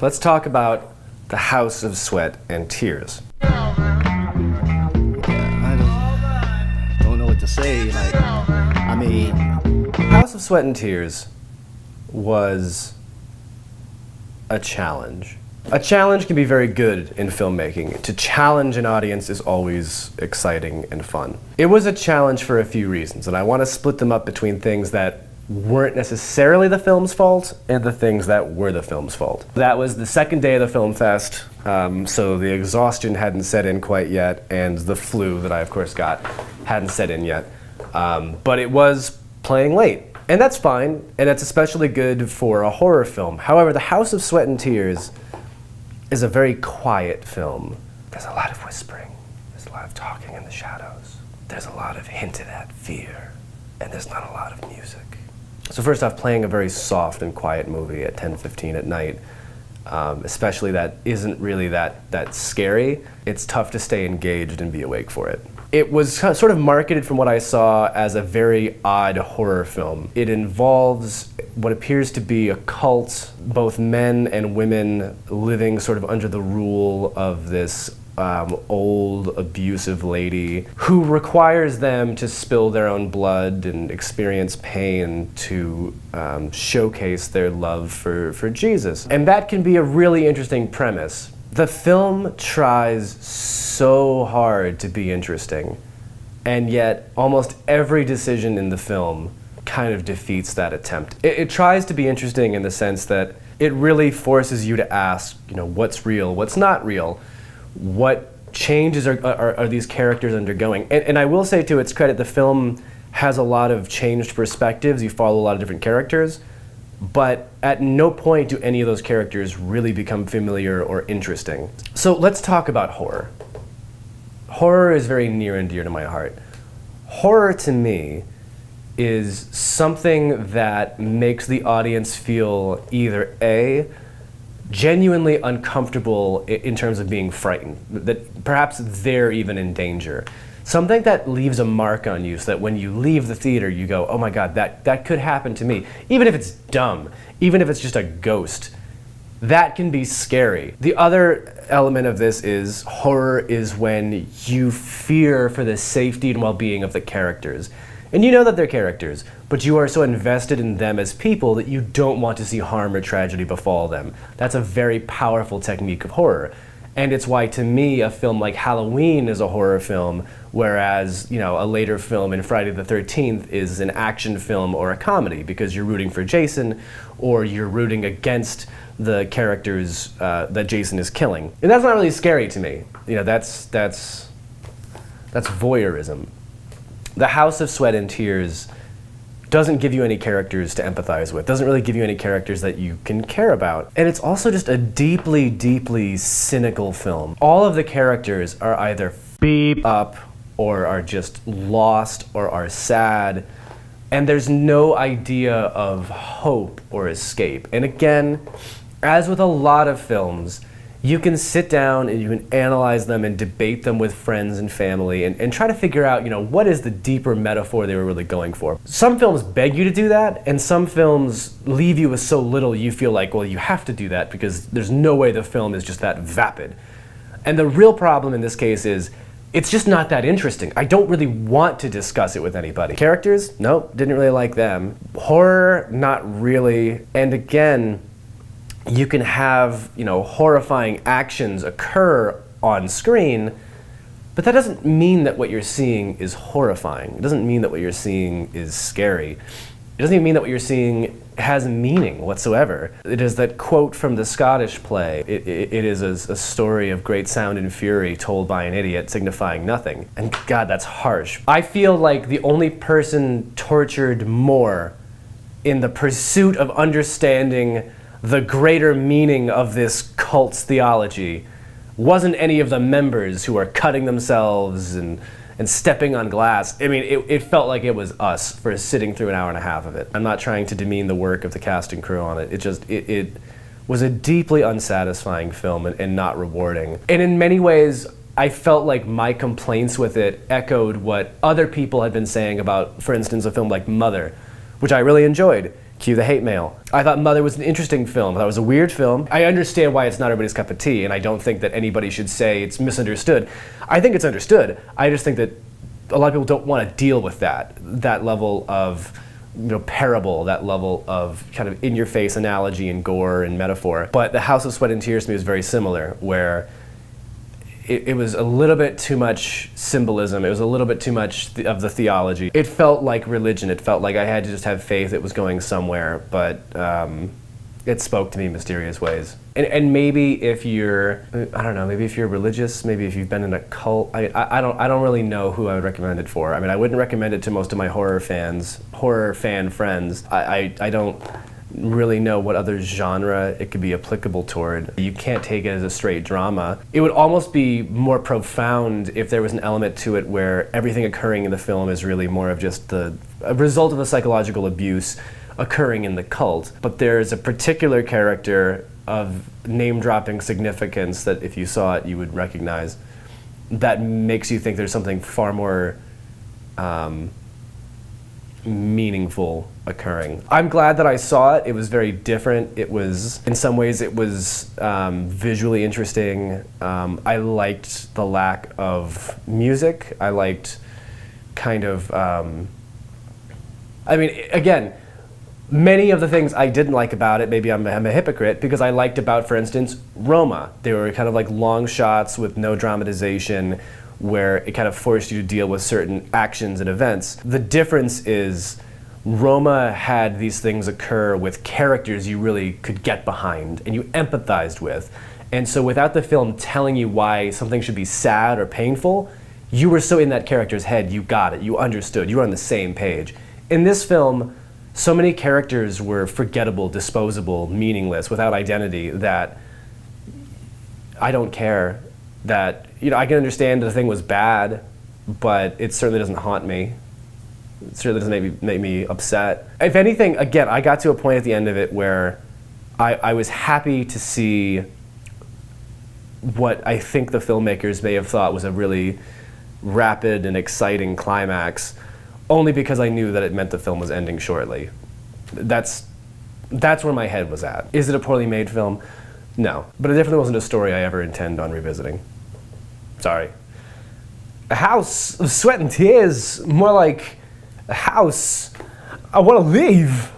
let's talk about The House of Sweat and Tears. I don't know what to say. House of Sweat and Tears was a challenge. A challenge can be very good in filmmaking. To challenge an audience is always exciting and fun. It was a challenge for a few reasons, and I want to split them up between things that weren't necessarily the film's fault and the things that were the film's fault. That was the second day of the film fest, so the exhaustion hadn't set in quite yet, and the flu that I of course got hadn't set in yet. But it was playing late, and that's fine, and that's especially good for a horror film. However, The House of Sweat and Tears is a very quiet film. There's a lot of whispering, there's a lot of talking in the shadows, there's a lot of hinted at fear, and there's not a lot of music. So first off, playing a very soft and quiet movie at 10:15 at night, especially that isn't really that scary, it's tough to stay engaged and be awake for it. It was sort of marketed from what I saw as a very odd horror film. It involves what appears to be a cult, both men and women living sort of under the rule of this old abusive lady who requires them to spill their own blood and experience pain to showcase their love for Jesus. And that can be a really interesting premise. The film tries so hard to be interesting, and yet almost every decision in the film kind of defeats that attempt. It tries to be interesting in the sense that it really forces you to ask, what's real, what's not real, what changes are these characters undergoing. And I will say, to its credit, the film has a lot of changed perspectives. You follow a lot of different characters, but at no point do any of those characters really become familiar or interesting. So let's talk about horror. Horror is very near and dear to my heart. Horror, to me, is something that makes the audience feel either A, genuinely uncomfortable in terms of being frightened, that perhaps they're even in danger. Something that leaves a mark on you so that when you leave the theater you go, oh my God, that could happen to me. Even if it's dumb, even if it's just a ghost, that can be scary. The other element of this is horror is when you fear for the safety and well-being of the characters. And you know that they're characters, but you are so invested in them as people that you don't want to see harm or tragedy befall them. That's a very powerful technique of horror. And it's why, to me, a film like Halloween is a horror film, whereas, a later film in Friday the 13th is an action film or a comedy, because you're rooting for Jason, or you're rooting against the characters that Jason is killing. And that's not really scary to me. That's voyeurism. The House of Sweat and Tears doesn't give you any characters to empathize with, doesn't really give you any characters that you can care about. And it's also just a deeply, deeply cynical film. All of the characters are either beat up, or are just lost, or are sad, and there's no idea of hope or escape. And again, as with a lot of films, you can sit down and you can analyze them and debate them with friends and family and try to figure out, what is the deeper metaphor they were really going for. Some films beg you to do that, and some films leave you with so little you feel like, well, you have to do that because there's no way the film is just that vapid. And the real problem in this case is, it's just not that interesting. I don't really want to discuss it with anybody. Characters? Nope, didn't really like them. Horror? Not really. And again, you can have, horrifying actions occur on screen, but that doesn't mean that what you're seeing is horrifying. It doesn't mean that what you're seeing is scary. It doesn't even mean that what you're seeing has meaning whatsoever. It is that quote from the Scottish play, it is a story of great sound and fury told by an idiot signifying nothing. And God, that's harsh. I feel like the only person tortured more in the pursuit of understanding the greater meaning of this cult's theology wasn't any of the members who are cutting themselves and stepping on glass. I mean, it felt like it was us for sitting through an hour and a half of it. I'm not trying to demean the work of the cast and crew on it. It was a deeply unsatisfying film and not rewarding. And in many ways, I felt like my complaints with it echoed what other people had been saying about, for instance, a film like Mother, which I really enjoyed. Cue the hate mail. I thought Mother was an interesting film. I thought it was a weird film. I understand why it's not everybody's cup of tea, and I don't think that anybody should say it's misunderstood. I think it's understood. I just think that a lot of people don't want to deal with that level of parable, that level of kind of in-your-face analogy and gore and metaphor. But The House of Sweat and Tears to me was very similar, where it was a little bit too much symbolism. It was a little bit too much of the theology. It felt like religion. It felt like I had to just have faith it was going somewhere, but it spoke to me in mysterious ways. And maybe if you're, I don't know, maybe if you're religious, maybe if you've been in a cult, I don't really know who I would recommend it for. I mean, I wouldn't recommend it to most of my horror fan friends. I don't really know what other genre it could be applicable toward. You can't take it as a straight drama. It would almost be more profound if there was an element to it where everything occurring in the film is really more of just a result of the psychological abuse occurring in the cult. But there's a particular character of name-dropping significance that if you saw it you would recognize, that makes you think there's something far more meaningful occurring. I'm glad that I saw it. It was very different. It was, in some ways, it was visually interesting. I liked the lack of music. I liked kind of, I mean, again, many of the things I didn't like about it, maybe I'm a hypocrite, because I liked about, for instance, Roma. They were kind of like long shots with no dramatization, where it kind of forced you to deal with certain actions and events. The difference is Roma had these things occur with characters you really could get behind and you empathized with. And so without the film telling you why something should be sad or painful, you were so in that character's head, you got it, you understood, you were on the same page. In this film, so many characters were forgettable, disposable, meaningless, without identity, that I don't care. That, I can understand the thing was bad, but it certainly doesn't haunt me. It certainly doesn't make me upset. If anything, again, I got to a point at the end of it where I was happy to see what I think the filmmakers may have thought was a really rapid and exciting climax, only because I knew that it meant the film was ending shortly. That's where my head was at. Is it a poorly made film? No, but it definitely wasn't a story I ever intend on revisiting. Sorry. A House of Sweat and Tears, more like a house I want to leave.